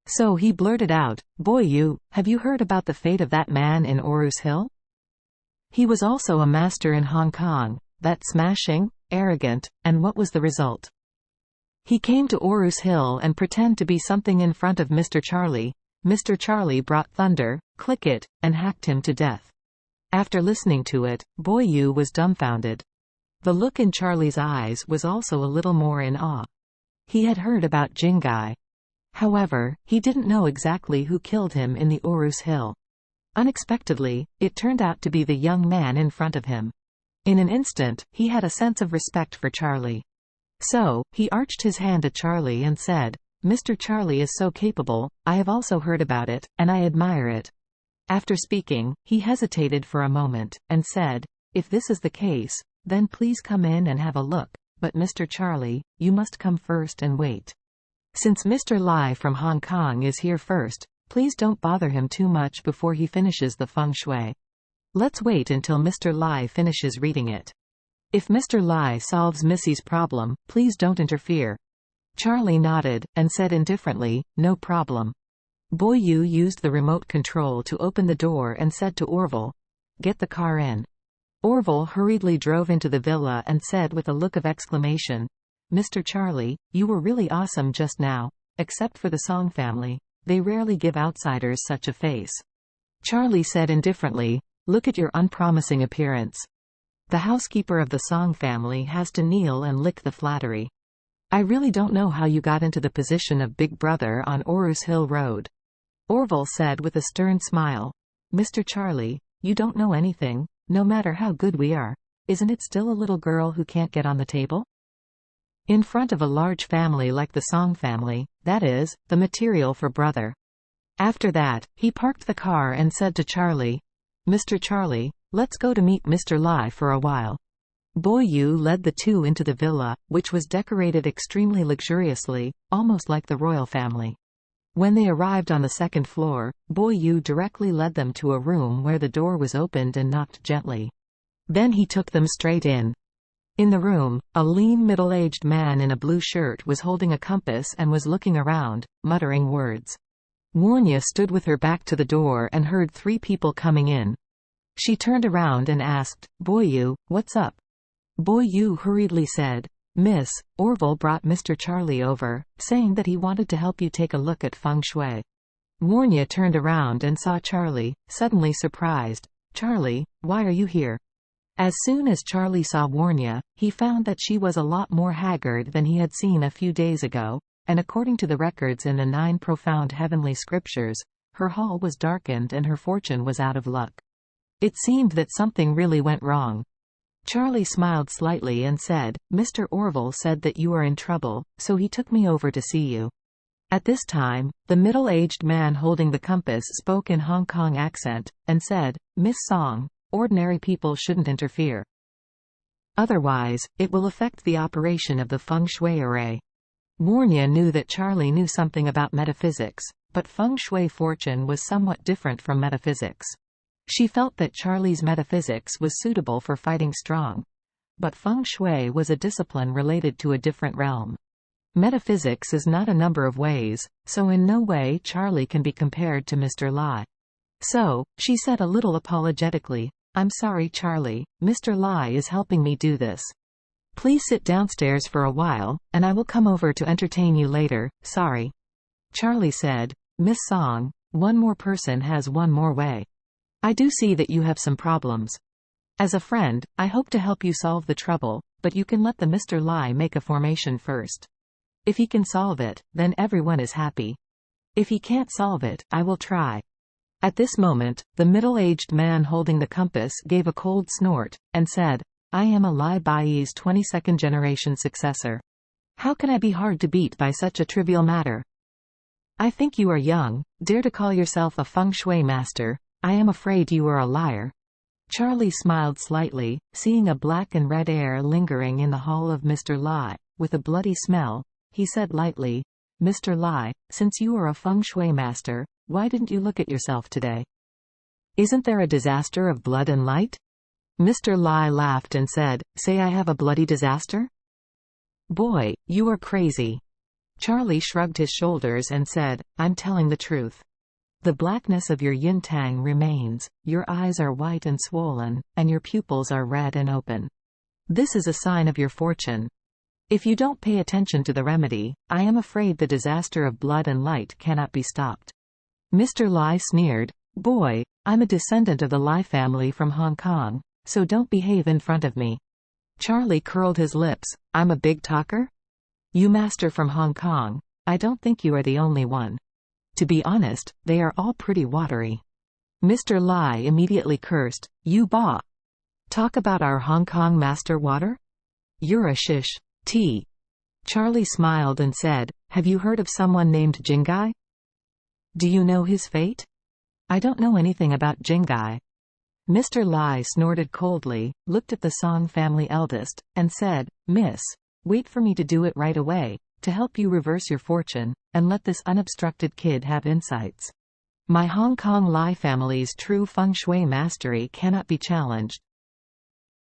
So he blurted out, "Boy, have you heard about the fate of that man in Orus Hill? He was also a master in Hong Kong, that smashing, arrogant, and what was the result? He came to Orus Hill and pretended to be something in front of Mr. Charlie. Mr. Charlie brought thunder, click it, and hacked him to death." After listening to it, Boyu was dumbfounded. The look in Charlie's eyes was also a little more in awe. He had heard about Jingai. However, he didn't know exactly who killed him in the Orus Hill. Unexpectedly, it turned out to be the young man in front of him. In an instant, he had a sense of respect for Charlie. So, he arched his hand at Charlie and said, "Mr. Charlie is so capable, I have also heard about it, and I admire it." After speaking, he hesitated for a moment, and said, "If this is the case, then please come in and have a look, but Mr. Charlie, you must come first and wait. Since Mr. Lai from Hong Kong is here first, please don't bother him too much before he finishes the feng shui. Let's wait until Mr. Lai finishes reading it. If Mr. Lai solves Missy's problem, please don't interfere." Charlie nodded, and said indifferently, "No problem." Boyu used the remote control to open the door and said to Orville, "Get the car in." Orville hurriedly drove into the villa and said with a look of exclamation, "Mr. Charlie, you were really awesome just now. Except for the Song family, they rarely give outsiders such a face." Charlie said indifferently, "Look at your unpromising appearance." The housekeeper of the Song family has to kneel and lick the flattery. "I really don't know how you got into the position of Big Brother on Orus Hill Road." Orville said with a stern smile, "Mr. Charlie, you don't know anything. No matter how good we are, isn't it still a little girl who can't get on the table? In front of a large family like the Song family, that is, the material for brother." After that, he parked the car and said to Charlie, "Mr. Charlie, let's go to meet Mr. Lai for a while." Boyu led the two into the villa, which was decorated extremely luxuriously, almost like the royal family. When they arrived on the second floor, Boyu directly led them to a room where the door was opened and knocked gently. Then he took them straight in. In the room, a lean middle-aged man in a blue shirt was holding a compass and was looking around, muttering words. Warnya stood with her back to the door and heard three people coming in. She turned around and asked, "Boyu, what's up?" Boyu hurriedly said, "Miss, Orville brought Mr. Charlie over, saying that he wanted to help you take a look at feng shui." Warnya turned around and saw Charlie, suddenly surprised. "Charlie, why are you here?" As soon as Charlie saw Warnya, he found that she was a lot more haggard than he had seen a few days ago, and according to the records in the 9 profound heavenly scriptures, her hall was darkened and her fortune was out of luck. It seemed that something really went wrong. Charlie smiled slightly and said, "Mr. Orville said that you are in trouble, so he took me over to see you." At this time, the middle-aged man holding the compass spoke in Hong Kong accent, and said, "Miss Song, ordinary people shouldn't interfere. Otherwise, it will affect the operation of the feng shui array." Warnya knew that Charlie knew something about metaphysics, but feng shui fortune was somewhat different from metaphysics. She felt that Charlie's metaphysics was suitable for fighting strong. But feng shui was a discipline related to a different realm. Metaphysics is not a number of ways, so in no way Charlie can be compared to Mr. Lai. So, she said a little apologetically, "I'm sorry Charlie, Mr. Lai is helping me do this. Please sit downstairs for a while, and I will come over to entertain you later, sorry." Charlie said, "Miss Song, one more person has one more way. I do see that you have some problems. As a friend, I hope to help you solve the trouble, but you can let the Mr. Lai make a formation first. If he can solve it, then everyone is happy. If he can't solve it, I will try." At this moment, the middle-aged man holding the compass gave a cold snort, and said, "I am a Lai Bai's 22nd generation successor. How can I be hard to beat by such a trivial matter? I think you are young, dare to call yourself a feng shui master. I am afraid you are a liar." Charlie smiled slightly, seeing a black and red air lingering in the hall of Mr. Lai, with a bloody smell. He said lightly, "Mr. Lai, since you are a feng shui master, why didn't you look at yourself today? Isn't there a disaster of blood and light?" Mr. Lai laughed and said, "Say I have a bloody disaster? Boy, you are crazy. Charlie shrugged his shoulders and said, I'm telling the truth. The blackness of your yin-tang remains, your eyes are white and swollen, and your pupils are red and open. This is a sign of your fortune. If you don't pay attention to the remedy, I am afraid the disaster of blood and light cannot be stopped. Mr. Lai sneered, Boy, I'm a descendant of the Lai family from Hong Kong, so don't behave in front of me. Charlie curled his lips, I'm a big talker? You master from Hong Kong. I don't think you are the only one. To be honest, they are all pretty watery. Mr. Lai immediately cursed, You ba. Talk about our Hong Kong master water? You're a shish. Tea. Charlie smiled and said, Have you heard of someone named Jingai? Do you know his fate? I don't know anything about Jingai. Mr. Lai snorted coldly, looked at the Song family eldest, and said, Miss, wait for me to do it right away, to help you reverse your fortune, and let this unobstructed kid have insights. My Hong Kong Lai family's true feng shui mastery cannot be challenged,